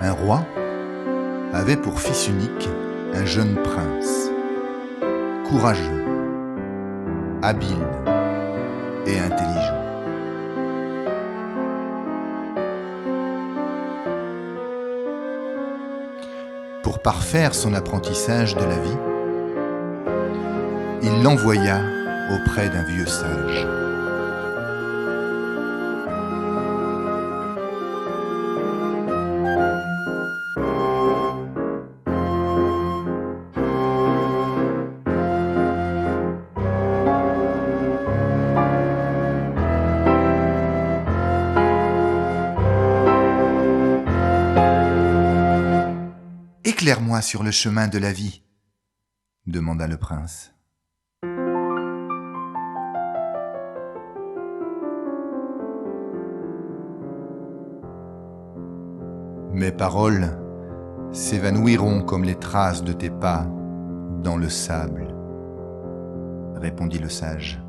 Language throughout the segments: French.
Un roi avait pour fils unique un jeune prince, courageux, habile et intelligent. Pour parfaire son apprentissage de la vie, il l'envoya auprès d'un vieux sage. Éclaire-moi sur le chemin de la vie, demanda le prince. Mes paroles s'évanouiront comme les traces de tes pas dans le sable, répondit le sage.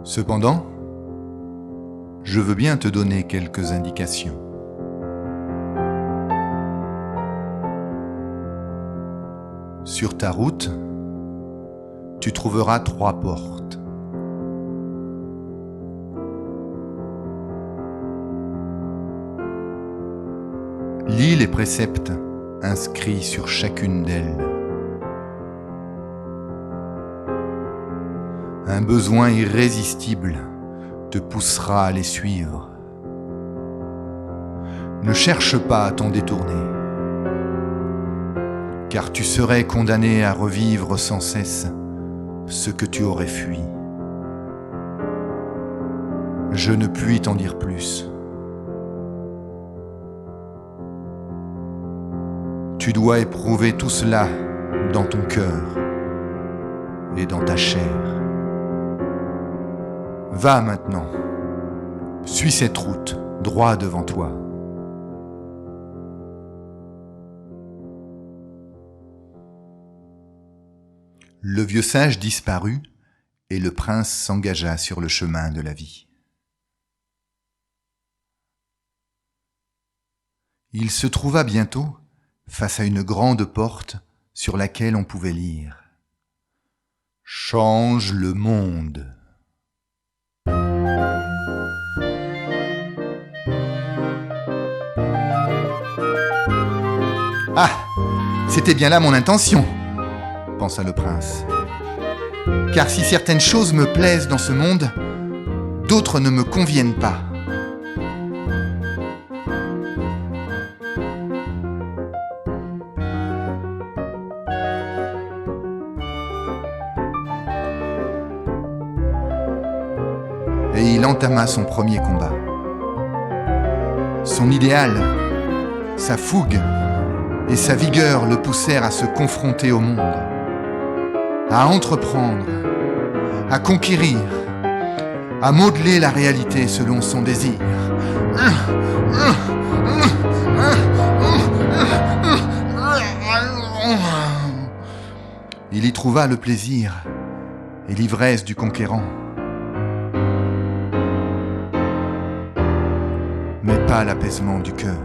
Cependant, je veux bien te donner quelques indications. Sur ta route, tu trouveras 3 portes. Lis les préceptes inscrits sur chacune d'elles. Un besoin irrésistible te poussera à les suivre. Ne cherche pas à t'en détourner, car tu serais condamné à revivre sans cesse ce que tu aurais fui. Je ne puis t'en dire plus. Tu dois éprouver tout cela dans ton cœur et dans ta chair. Va maintenant, suis cette route droit devant toi. Le vieux sage disparut et le prince s'engagea sur le chemin de la vie. Il se trouva bientôt face à une grande porte sur laquelle on pouvait lire « Change le monde ». Ah, c'était bien là mon intention, pensa le prince. Car si certaines choses me plaisent dans ce monde, d'autres ne me conviennent pas. Et il entama son premier combat. Son idéal, sa fougue et sa vigueur le poussèrent à se confronter au monde, à entreprendre, à conquérir, à modeler la réalité selon son désir. Il y trouva le plaisir et l'ivresse du conquérant, mais pas l'apaisement du cœur.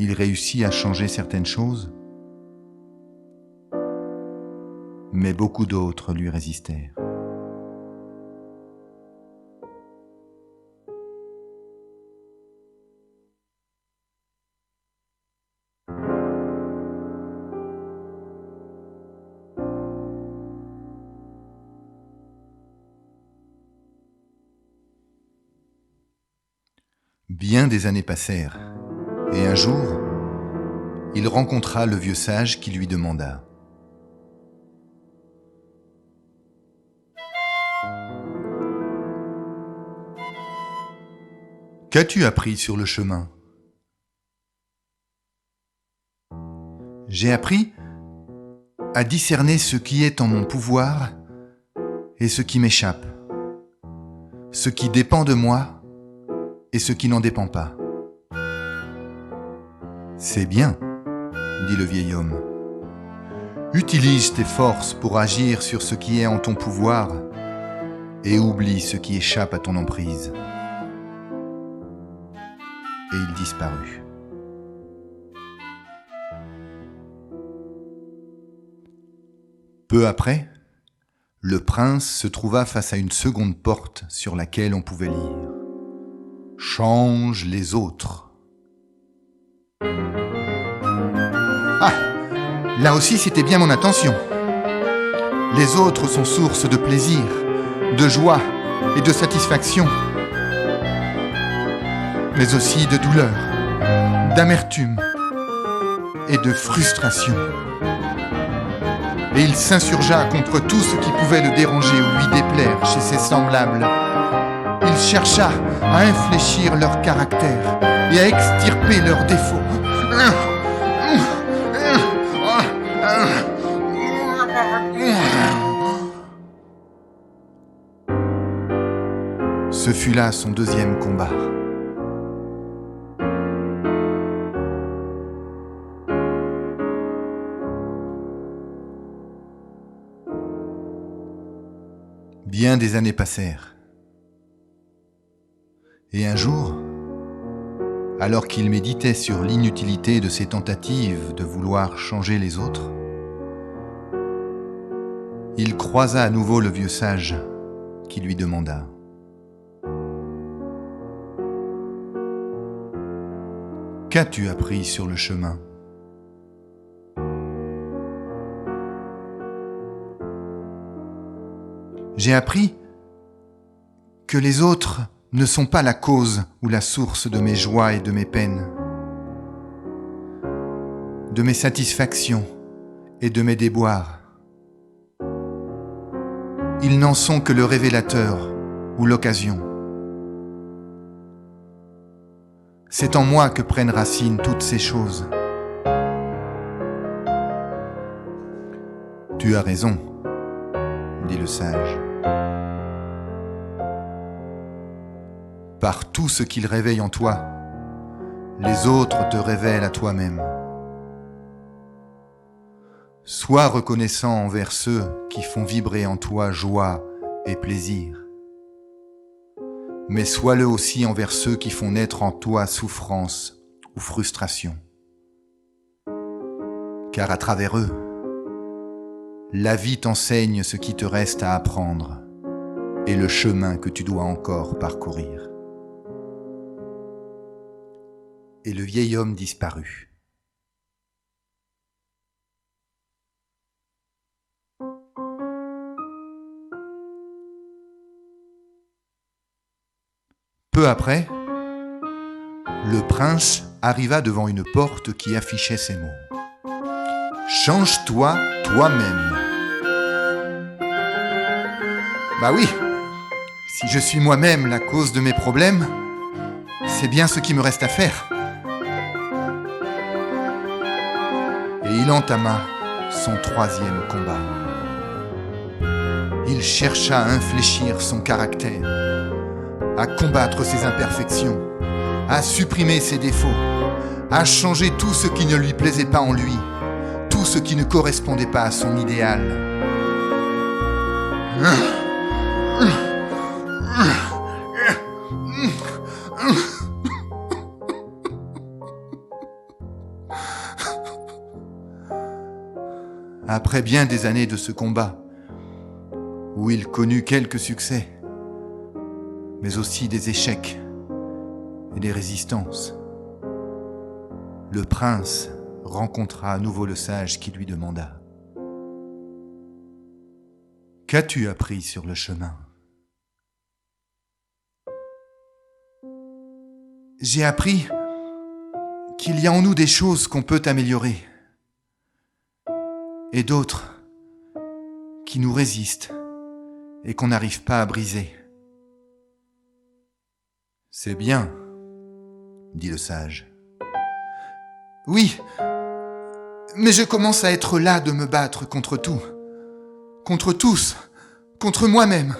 Il réussit à changer certaines choses, mais beaucoup d'autres lui résistèrent. Bien des années passèrent, et un jour, il rencontra le vieux sage qui lui demanda « Qu'as-tu appris sur le chemin ?»« J'ai appris à discerner ce qui est en mon pouvoir et ce qui m'échappe, ce qui dépend de moi et ce qui n'en dépend pas. C'est bien, dit le vieil homme. Utilise tes forces pour agir sur ce qui est en ton pouvoir et oublie ce qui échappe à ton emprise. Et il disparut. Peu après, le prince se trouva face à une seconde porte sur laquelle on pouvait lire « Change les autres ». Ah, là aussi c'était bien mon intention. Les autres sont source de plaisir, de joie et de satisfaction, mais aussi de douleur, d'amertume et de frustration. Et il s'insurgea contre tout ce qui pouvait le déranger ou lui déplaire chez ses semblables. Il chercha à infléchir leur caractère et à extirper leurs défauts. Ce fut là son deuxième combat. Bien des années passèrent. Et un jour, alors qu'il méditait sur l'inutilité de ses tentatives de vouloir changer les autres, il croisa à nouveau le vieux sage qui lui demanda : « Qu'as-tu appris sur le chemin ? » J'ai appris que les autres ne sont pas la cause ou la source de mes joies et de mes peines, de mes satisfactions et de mes déboires. Ils n'en sont que le révélateur ou l'occasion. C'est en moi que prennent racine toutes ces choses. Tu as raison, dit le sage. Par tout ce qu'il réveille en toi, les autres te révèlent à toi-même. Sois reconnaissant envers ceux qui font vibrer en toi joie et plaisir, mais sois-le aussi envers ceux qui font naître en toi souffrance ou frustration. Car à travers eux, la vie t'enseigne ce qui te reste à apprendre et le chemin que tu dois encore parcourir. Et le vieil homme disparut. Peu après, le prince arriva devant une porte qui affichait ces mots : « Change-toi toi-même. » Bah oui, si je suis moi-même la cause de mes problèmes, c'est bien ce qui me reste à faire. Et il entama son troisième combat. Il chercha à infléchir son caractère, à combattre ses imperfections, à supprimer ses défauts, à changer tout ce qui ne lui plaisait pas en lui, tout ce qui ne correspondait pas à son idéal. Après bien des années de ce combat, où il connut quelques succès, mais aussi des échecs et des résistances, le prince rencontra à nouveau le sage qui lui demanda : « Qu'as-tu appris sur le chemin ? » « J'ai appris qu'il y a en nous des choses qu'on peut améliorer, et d'autres qui nous résistent et qu'on n'arrive pas à briser. »« C'est bien, dit le sage. »« Oui, mais je commence à être las de me battre contre tout, contre tous, contre moi-même.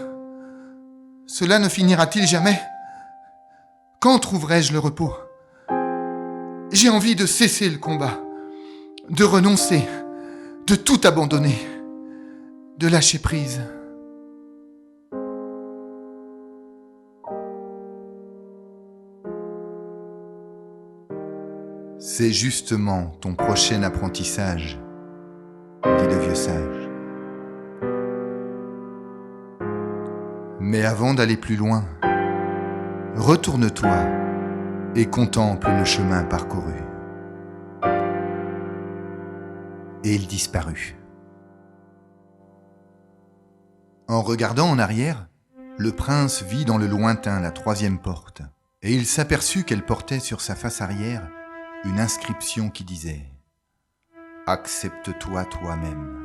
Cela ne finira-t-il jamais? Quand trouverai-je le repos? J'ai envie de cesser le combat, de renoncer, de tout abandonner, de lâcher prise. C'est justement ton prochain apprentissage, dit le vieux sage. Mais avant d'aller plus loin, retourne-toi et contemple le chemin parcouru. Et il disparut. En regardant en arrière, le prince vit dans le lointain la troisième porte, et il s'aperçut qu'elle portait sur sa face arrière une inscription qui disait « Accepte-toi toi-même ».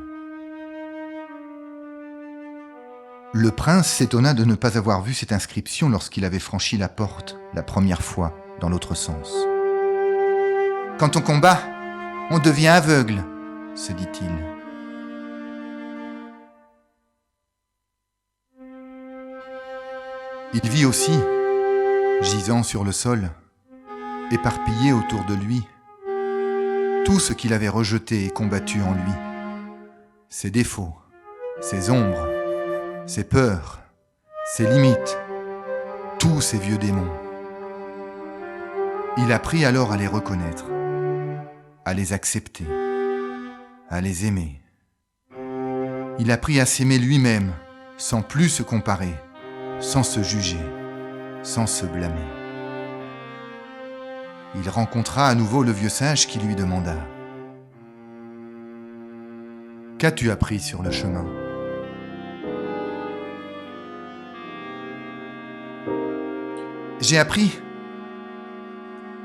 Le prince s'étonna de ne pas avoir vu cette inscription lorsqu'il avait franchi la porte la première fois dans l'autre sens. « Quand on combat, on devient aveugle », se dit-il. Il vit aussi, gisant sur le sol, éparpillé autour de lui, tout ce qu'il avait rejeté et combattu en lui, ses défauts, ses ombres, ses peurs, ses limites, tous ces vieux démons. Il apprit alors à les reconnaître, à les accepter, à les aimer. Il apprit à s'aimer lui-même, sans plus se comparer, sans se juger, sans se blâmer. Il rencontra à nouveau le vieux sage qui lui demanda « Qu'as-tu appris sur le chemin ?» J'ai appris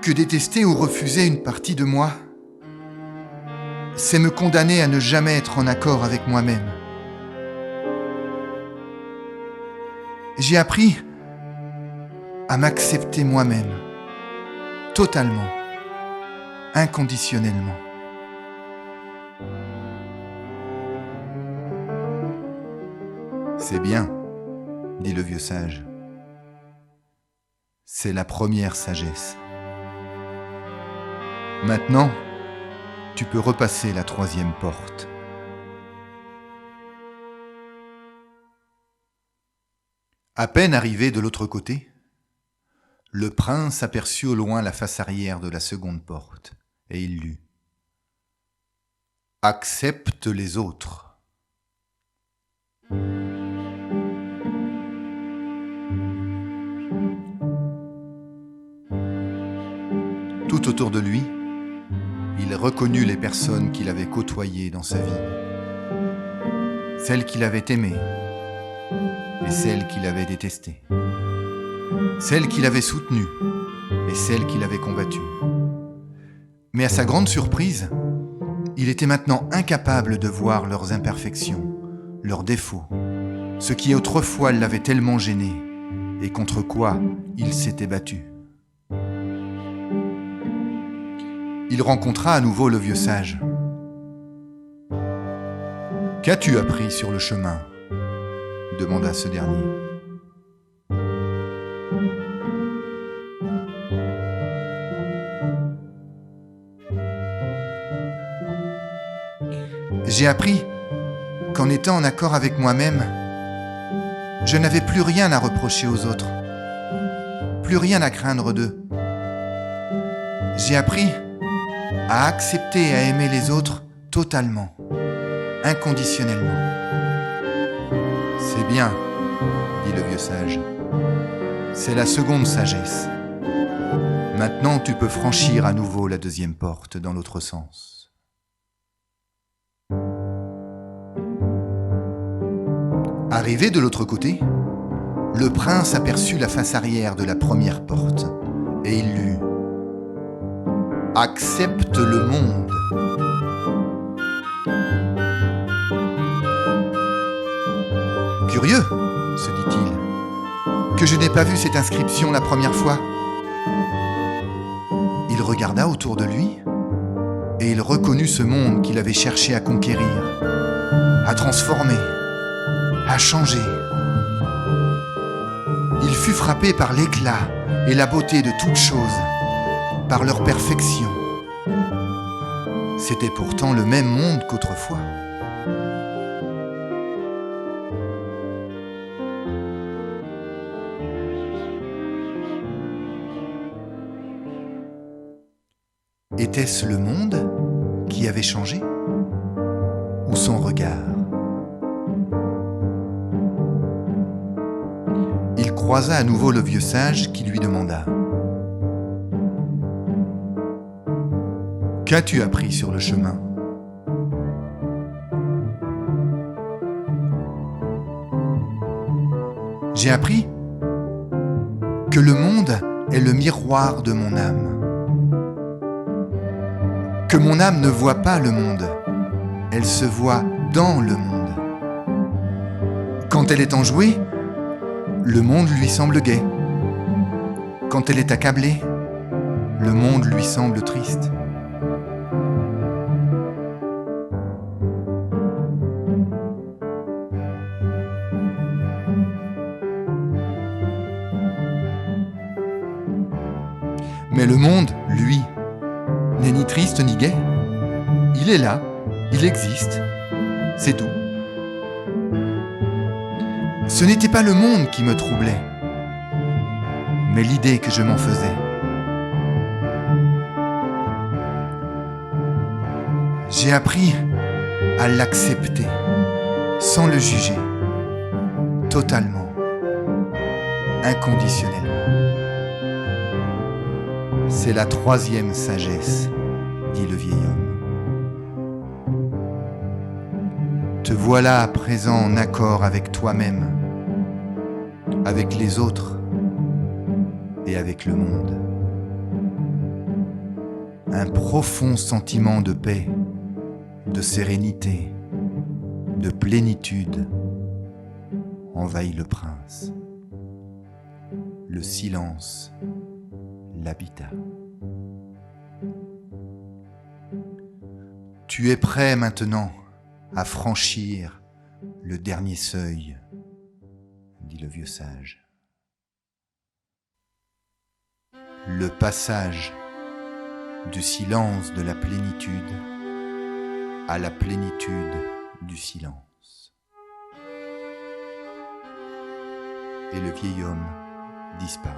que détester ou refuser une partie de moi, c'est me condamner à ne jamais être en accord avec moi-même. J'ai appris à m'accepter moi-même, totalement, inconditionnellement. C'est bien, dit le vieux sage. C'est la première sagesse. Maintenant, tu peux repasser la troisième porte. À peine arrivé de l'autre côté, le prince aperçut au loin la face arrière de la seconde porte, et il lut « Accepte les autres ». Tout autour de lui, il reconnut les personnes qu'il avait côtoyées dans sa vie, celles qu'il avait aimées et celles qu'il avait détestées, celles qu'il avait soutenues et celles qu'il avait combattues. Mais à sa grande surprise, il était maintenant incapable de voir leurs imperfections, leurs défauts, ce qui autrefois l'avait tellement gêné et contre quoi il s'était battu. Il rencontra à nouveau le vieux sage. « Qu'as-tu appris sur le chemin ?» demanda ce dernier. « J'ai appris qu'en étant en accord avec moi-même, je n'avais plus rien à reprocher aux autres, plus rien à craindre d'eux. J'ai appris à accepter et à aimer les autres totalement, inconditionnellement. » C'est bien, dit le vieux sage. C'est la seconde sagesse. Maintenant, tu peux franchir à nouveau la deuxième porte dans l'autre sens. Arrivé de l'autre côté, le prince aperçut la face arrière de la première porte et il lut « Accepte le monde ». Curieux, se dit-il, que je n'ai pas vu cette inscription la première fois. Il regarda autour de lui et il reconnut ce monde qu'il avait cherché à conquérir, à transformer, a changé. Il fut frappé par l'éclat et la beauté de toutes choses, par leur perfection. C'était pourtant le même monde qu'autrefois. Était-ce le monde qui avait changé ou son regard? Il croisa à nouveau le vieux sage qui lui demanda: « Qu'as-tu appris sur le chemin ?» « J'ai appris que le monde est le miroir de mon âme. Que mon âme ne voit pas le monde, elle se voit dans le monde. Quand elle est enjouée, le monde lui semble gai. Quand elle est accablée, le monde lui semble triste. Mais le monde, lui, n'est ni triste ni gai. Il est là, il existe, c'est tout. Ce n'était pas le monde qui me troublait, mais l'idée que je m'en faisais. J'ai appris à l'accepter, sans le juger, totalement, inconditionnellement. C'est la troisième sagesse, dit le vieil homme. Te voilà à présent en accord avec toi-même, avec les autres et avec le monde. Un profond sentiment de paix, de sérénité, de plénitude envahit le prince. Le silence l'habita. Tu es prêt maintenant à franchir le dernier seuil, dit le vieux sage. Le passage du silence de la plénitude à la plénitude du silence. Et le vieil homme disparut.